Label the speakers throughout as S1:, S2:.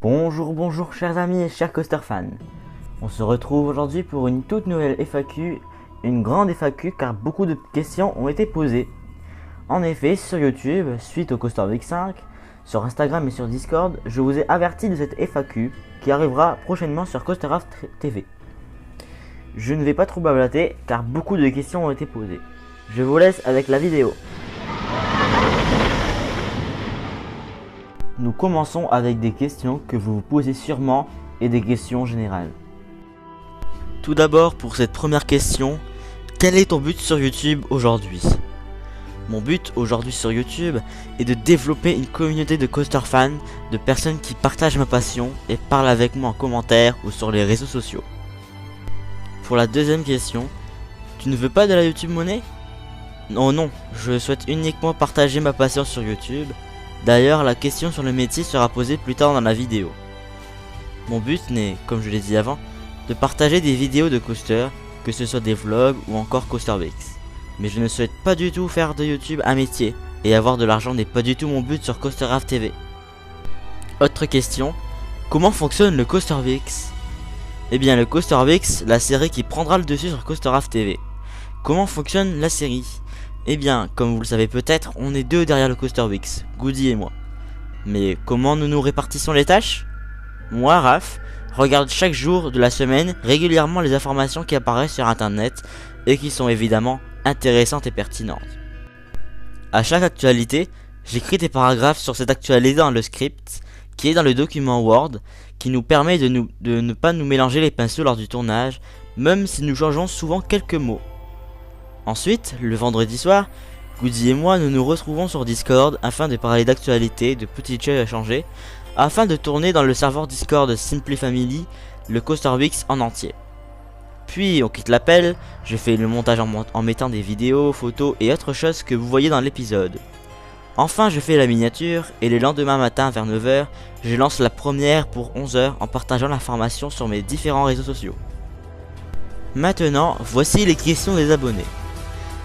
S1: Bonjour chers amis et chers coaster fans. On se retrouve aujourd'hui pour une toute nouvelle FAQ, une grande FAQ car beaucoup de questions ont été posées. En effet, sur YouTube, suite au Coaster Week 5, sur Instagram et sur Discord, je vous ai averti de cette FAQ qui arrivera prochainement sur CoasterRaft TV. Je ne vais pas trop blablater car beaucoup de questions ont été posées. Je vous laisse avec la vidéo. Nous commençons avec des questions que vous vous posez sûrement et des questions générales. Tout d'abord, pour cette première question, quel est ton but sur YouTube aujourd'hui? Mon but aujourd'hui sur YouTube est de développer une communauté de coaster fans, de personnes qui partagent ma passion et parlent avec moi en commentaire ou sur les réseaux sociaux. Pour la deuxième question, tu ne veux pas de la YouTube monnaie? Non, je souhaite uniquement partager ma passion sur YouTube. D'ailleurs, la question sur le métier sera posée plus tard dans la vidéo. Mon but n'est, comme je l'ai dit avant, de partager des vidéos de coaster, que ce soit des vlogs ou encore CoasterBix. Mais je ne souhaite pas du tout faire de YouTube un métier, et avoir de l'argent n'est pas du tout mon but sur CoasterRaft TV. Autre question, comment fonctionne le CoasterBix? Eh bien le CoasterBix, la série qui prendra le dessus sur CoasterRaft TV. Comment fonctionne la série? Eh bien, comme vous le savez peut-être, on est deux derrière le CoasterBix, Goody et moi. Mais comment nous répartissons les tâches? Moi, Raph, regarde chaque jour de la semaine régulièrement les informations qui apparaissent sur internet et qui sont évidemment intéressantes et pertinentes. À chaque actualité, j'écris des paragraphes sur cette actualité dans le script qui est dans le document Word qui nous permet de ne pas nous mélanger les pinceaux lors du tournage, même si nous changeons souvent quelques mots. Ensuite, le vendredi soir, Goody et moi nous retrouvons sur Discord afin de parler d'actualité, de petites choses à changer, afin de tourner dans le serveur Discord Simply Family le CoasterBix en entier. Puis on quitte l'appel, je fais le montage en mettant des vidéos, photos et autres choses que vous voyez dans l'épisode. Enfin je fais la miniature et le lendemain matin vers 9 h, je lance la première pour 11 h en partageant l'information sur mes différents réseaux sociaux. Maintenant, voici les questions des abonnés.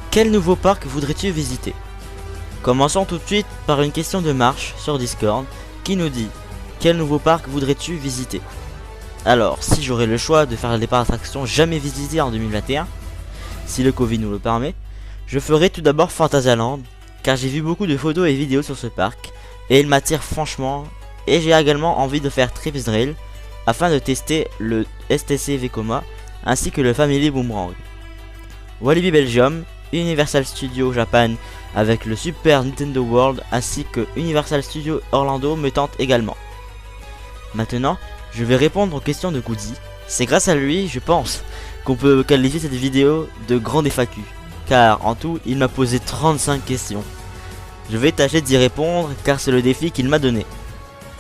S1: Quel nouveau parc voudrais-tu visiter? Commençons tout de suite par une question de Marche sur Discord qui nous dit: quel nouveau parc voudrais-tu visiter? Alors, si j'aurais le choix de faire des parcs d'attractions jamais visités en 2021, si le Covid nous le permet, je ferai tout d'abord Fantasyland, car j'ai vu beaucoup de photos et vidéos sur ce parc, et il m'attire franchement, et j'ai également envie de faire Trips Drill, afin de tester le STC Vekoma, ainsi que le Family Boomerang. Walibi Belgium, Universal Studios Japan avec le Super Nintendo World ainsi que Universal Studios Orlando me tente également. Maintenant, je vais répondre aux questions de Goody. C'est grâce à lui, je pense, qu'on peut qualifier cette vidéo de grande FAQ, car en tout, il m'a posé 35 questions. Je vais tâcher d'y répondre car c'est le défi qu'il m'a donné.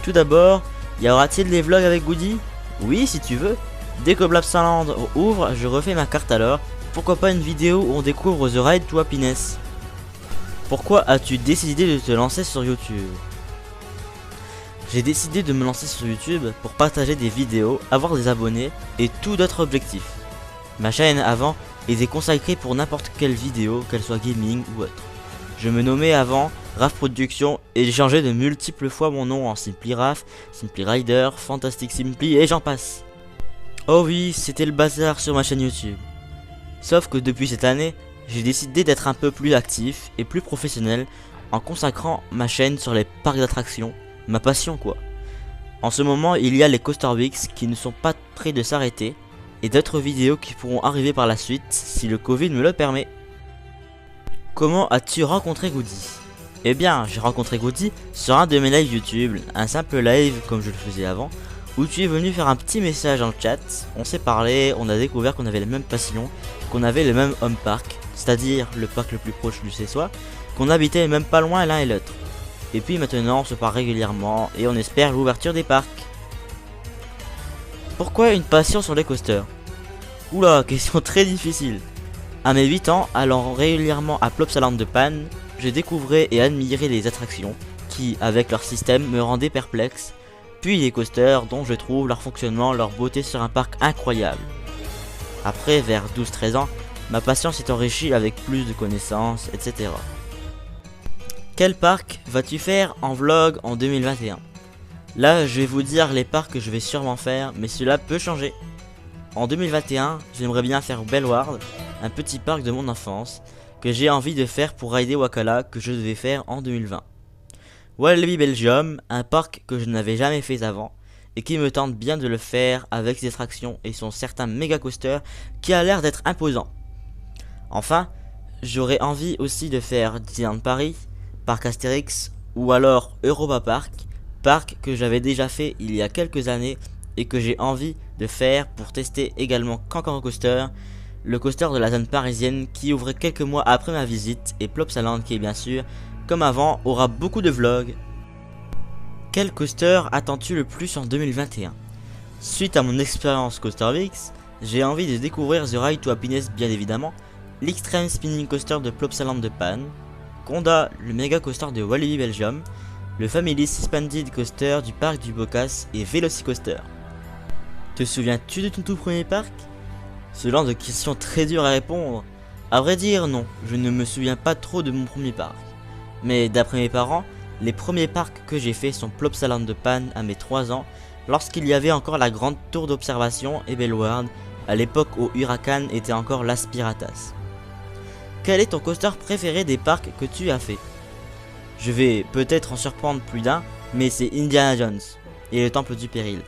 S1: Tout d'abord, y aura-t-il des vlogs avec Goody? Oui, si tu veux. Dès que Blabsaland ouvre, je refais ma carte alors. Pourquoi pas une vidéo où on découvre The Ride to Happiness? Pourquoi as-tu décidé de te lancer sur YouTube? J'ai décidé de me lancer sur YouTube pour partager des vidéos, avoir des abonnés et tout d'autres objectifs. Ma chaîne avant était consacrée pour n'importe quelle vidéo, qu'elle soit gaming ou autre. Je me nommais avant Raph Production et j'ai changé de multiples fois mon nom en Simply Raph, Simply Rider, Fantastic Simply et j'en passe. Oh oui, c'était le bazar sur ma chaîne YouTube. Sauf que depuis cette année, j'ai décidé d'être un peu plus actif et plus professionnel en consacrant ma chaîne sur les parcs d'attractions, ma passion quoi. En ce moment, il y a les CoasterBix qui ne sont pas prêts de s'arrêter et d'autres vidéos qui pourront arriver par la suite si le Covid me le permet. Comment as-tu rencontré Goody? Eh bien, j'ai rencontré Goody sur un de mes lives YouTube, un simple live comme je le faisais avant, où tu es venu faire un petit message dans le chat, on s'est parlé, on a découvert qu'on avait les mêmes passions, qu'on avait le même home park, c'est-à-dire le parc le plus proche du chez-soi, qu'on habitait même pas loin l'un et l'autre. Et puis maintenant on se parle régulièrement et on espère l'ouverture des parcs. Pourquoi une passion sur les coasters? Oula, question très difficile. À mes 8 ans, allant régulièrement à Plopsaland de Panne, je découvrais et admirais les attractions qui, avec leur système, me rendaient perplexe. Puis les coasters dont je trouve leur fonctionnement, leur beauté sur un parc incroyable. Après, vers 12-13 ans, ma passion s'est enrichie avec plus de connaissances, etc. Quel parc vas-tu faire en vlog en 2021? Là, je vais vous dire les parcs que je vais sûrement faire, mais cela peut changer. En 2021, j'aimerais bien faire Bellward, un petit parc de mon enfance, que j'ai envie de faire pour rider Wakala, que je devais faire en 2020. Walibi Belgium, un parc que je n'avais jamais fait avant, et qui me tente bien de le faire avec ses attractions et son certain méga coaster qui a l'air d'être imposant. Enfin, j'aurais envie aussi de faire Disneyland Paris, Parc Astérix ou alors Europa Park, parc que j'avais déjà fait il y a quelques années et que j'ai envie de faire pour tester également Kangaroo Coaster, le coaster de la zone parisienne qui ouvrait quelques mois après ma visite, et Plopsaland qui est bien sûr, comme avant, aura beaucoup de vlogs. Quel coaster attends-tu le plus en 2021? Suite à mon expérience Coastervix, j'ai envie de découvrir The Ride to Happiness bien évidemment, l'Extreme Spinning Coaster de Plopsaland de Panne, Conda, le méga coaster de Walibi Belgium, le Family Suspended Coaster du parc du Bocas et Velocicoaster. Te souviens-tu de ton tout premier parc? Ce genre de questions très dures à répondre. À vrai dire, non, je ne me souviens pas trop de mon premier parc. Mais d'après mes parents, les premiers parcs que j'ai fait sont Plopsaland de Panne à mes 3 ans, lorsqu'il y avait encore la grande tour d'observation et Bellward, à l'époque où Huracan était encore Las Piratas. Quel est ton coaster préféré des parcs que tu as fait? Je vais peut-être en surprendre plus d'un, mais c'est Indiana Jones et le Temple du Péril.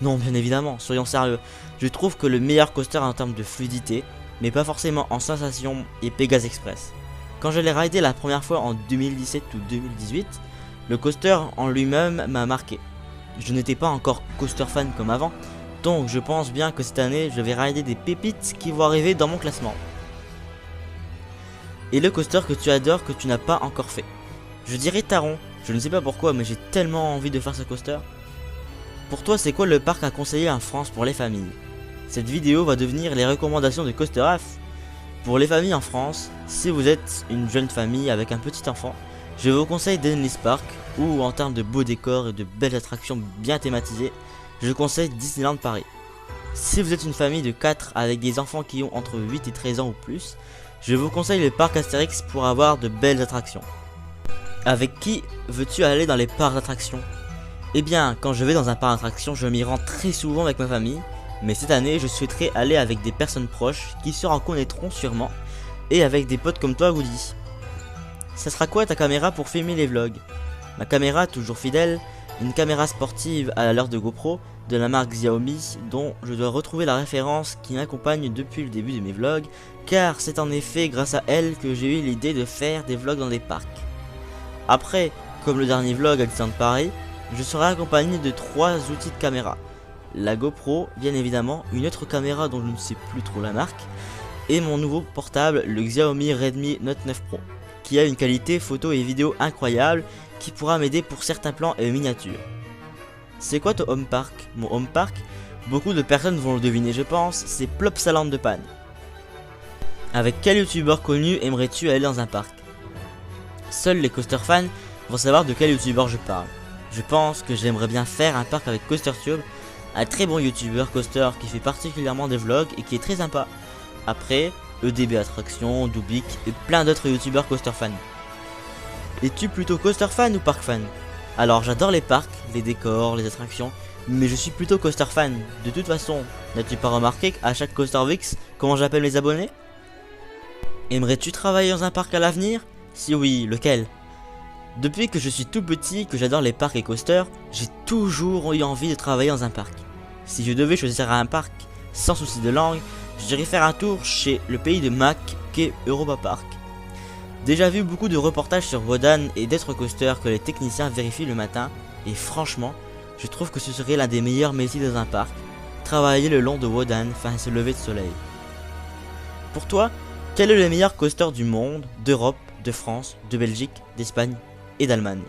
S1: Non, bien évidemment, soyons sérieux. Je trouve que le meilleur coaster en termes de fluidité, mais pas forcément en sensation, est Pegasus Express. Quand je l'ai ridé la première fois en 2017 ou 2018, le coaster en lui-même m'a marqué. Je n'étais pas encore coaster fan comme avant, donc je pense bien que cette année je vais rider des pépites qui vont arriver dans mon classement. Et le coaster que tu adores que tu n'as pas encore fait? Je dirais Taron, je ne sais pas pourquoi mais j'ai tellement envie de faire ce coaster. Pour toi, c'est quoi le parc à conseiller en France pour les familles? Cette vidéo va devenir les recommandations de Coaster F. Pour les familles en France, si vous êtes une jeune famille avec un petit enfant, je vous conseille Denlis Park, ou en termes de beaux décors et de belles attractions bien thématisées, je conseille Disneyland Paris. Si vous êtes une famille de 4 avec des enfants qui ont entre 8 et 13 ans ou plus, je vous conseille le parc Astérix pour avoir de belles attractions. Avec qui veux-tu aller dans les parcs d'attractions? Eh bien, quand je vais dans un parc d'attractions, je m'y rends très souvent avec ma famille, mais cette année, je souhaiterais aller avec des personnes proches qui se reconnaîtront sûrement, et avec des potes comme toi, Woody. Ça sera quoi ta caméra pour filmer les vlogs? Ma caméra, toujours fidèle, une caméra sportive à l'heure de GoPro, de la marque Xiaomi, dont je dois retrouver la référence qui m'accompagne depuis le début de mes vlogs, car c'est en effet grâce à elle que j'ai eu l'idée de faire des vlogs dans des parcs. Après, comme le dernier vlog à Disneyland Paris, je serai accompagné de 3 outils de caméra. La GoPro, bien évidemment, une autre caméra dont je ne sais plus trop la marque, et mon nouveau portable, le Xiaomi Redmi Note 9 Pro, qui a une qualité photo et vidéo incroyable, qui pourra m'aider pour certains plans et miniatures. C'est quoi ton home park? Mon home park, beaucoup de personnes vont le deviner je pense, c'est Plopsaland de Panne. Avec quel youtubeur connu aimerais-tu aller dans un parc? Seuls les coaster fans vont savoir de quel youtubeur je parle. Je pense que j'aimerais bien faire un parc avec CoasterTube, un très bon youtubeur coaster qui fait particulièrement des vlogs et qui est très sympa. Après, EDB Attraction, Dubik et plein d'autres youtubeurs coaster fans. Es-tu plutôt coaster fan ou park fan? Alors j'adore les parcs, les décors, les attractions, mais je suis plutôt coaster fan. De toute façon, n'as-tu pas remarqué qu'à chaque Coastervix, comment j'appelle mes abonnés? Aimerais-tu travailler dans un parc à l'avenir? Si oui, lequel? Depuis que je suis tout petit, que j'adore les parcs et coasters, j'ai toujours eu envie de travailler dans un parc. Si je devais choisir un parc, sans souci de langue, j'irais faire un tour chez le pays de Mac, qu'est Europa Park. Déjà vu beaucoup de reportages sur Wodan et d'autres coasters que les techniciens vérifient le matin, et franchement, je trouve que ce serait l'un des meilleurs métiers dans un parc, travailler le long de Wodan face à ce lever de soleil. Pour toi, quel est le meilleur coaster du monde, d'Europe, de France, de Belgique, d'Espagne et d'Allemagne?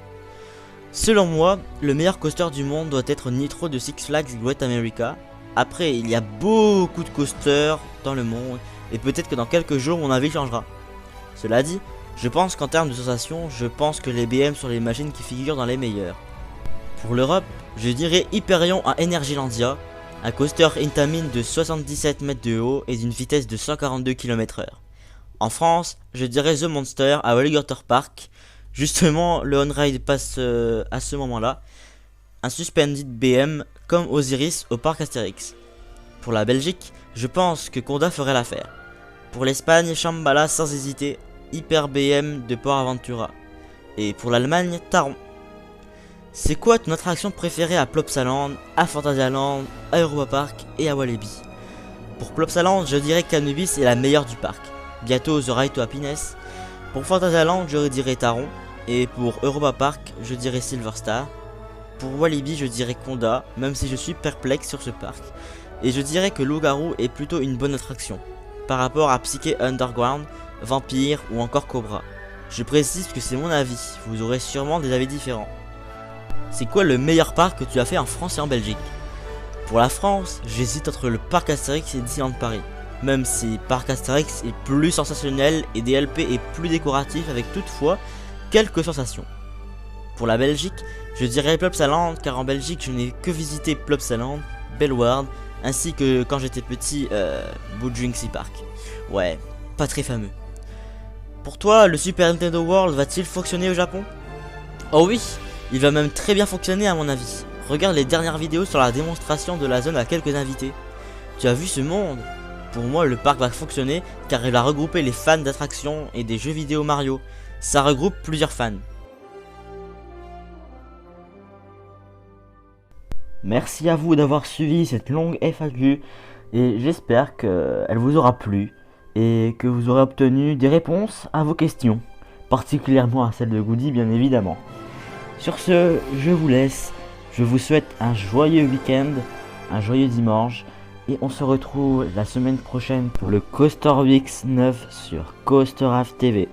S1: Selon moi, le meilleur coaster du monde doit être Nitro de Six Flags Great America. Après, il y a beaucoup de coasters dans le monde, et peut-être que dans quelques jours mon avis changera. Cela dit, je pense qu'en termes de sensations, je pense que les BM sont les machines qui figurent dans les meilleures. Pour l'Europe, je dirais Hyperion à Energylandia, un coaster Intamin de 77 mètres de haut et d'une vitesse de 142 km/h. En France, je dirais The Monster à Alligator Park. Justement, le on-ride passe à ce moment-là. un Suspended BM comme Osiris au parc Astérix. Pour la Belgique, je pense que Conda ferait l'affaire. Pour l'Espagne, Shambhala sans hésiter, Hyper BM de Port Aventura. Et pour l'Allemagne, Taron. C'est quoi ton attraction préférée à Plopsaland, à Phantasialand, à Europa Park et à Walibi? Pour Plopsaland, je dirais qu'Anubis est la meilleure du parc. Bientôt The Ride to Happiness. Pour Phantasialand, je dirais Taron. Et pour Europa Park, je dirais Silver Star. Pour Walibi, je dirais Conda, même si je suis perplexe sur ce parc. Et je dirais que Loup-Garou est plutôt une bonne attraction, par rapport à Psyché Underground, Vampire ou encore Cobra. Je précise que c'est mon avis, vous aurez sûrement des avis différents. C'est quoi le meilleur parc que tu as fait en France et en Belgique? Pour la France, j'hésite entre le parc Astérix et Disneyland Paris. Même si Parc Astérix est plus sensationnel et DLP est plus décoratif avec toutefois quelques sensations. Pour la Belgique, je dirais Plopsaland car en Belgique je n'ai que visité Plopsaland, Bellward, ainsi que quand j'étais petit, Boujinxi Park. Ouais, pas très fameux. Pour toi, le Super Nintendo World va-t-il fonctionner au Japon? Oh oui, il va même très bien fonctionner à mon avis. Regarde les dernières vidéos sur la démonstration de la zone à quelques invités. Tu as vu ce monde? Pour moi, le parc va fonctionner car il va regrouper les fans d'attractions et des jeux vidéo Mario. Ça regroupe plusieurs fans. Merci à vous d'avoir suivi cette longue FAQ et j'espère qu'elle vous aura plu et que vous aurez obtenu des réponses à vos questions, particulièrement à celle de Goody bien évidemment. Sur ce, je vous laisse, je vous souhaite un joyeux week-end, un joyeux dimanche et on se retrouve la semaine prochaine pour le Coaster Weeks 9 sur Coaster Ave TV.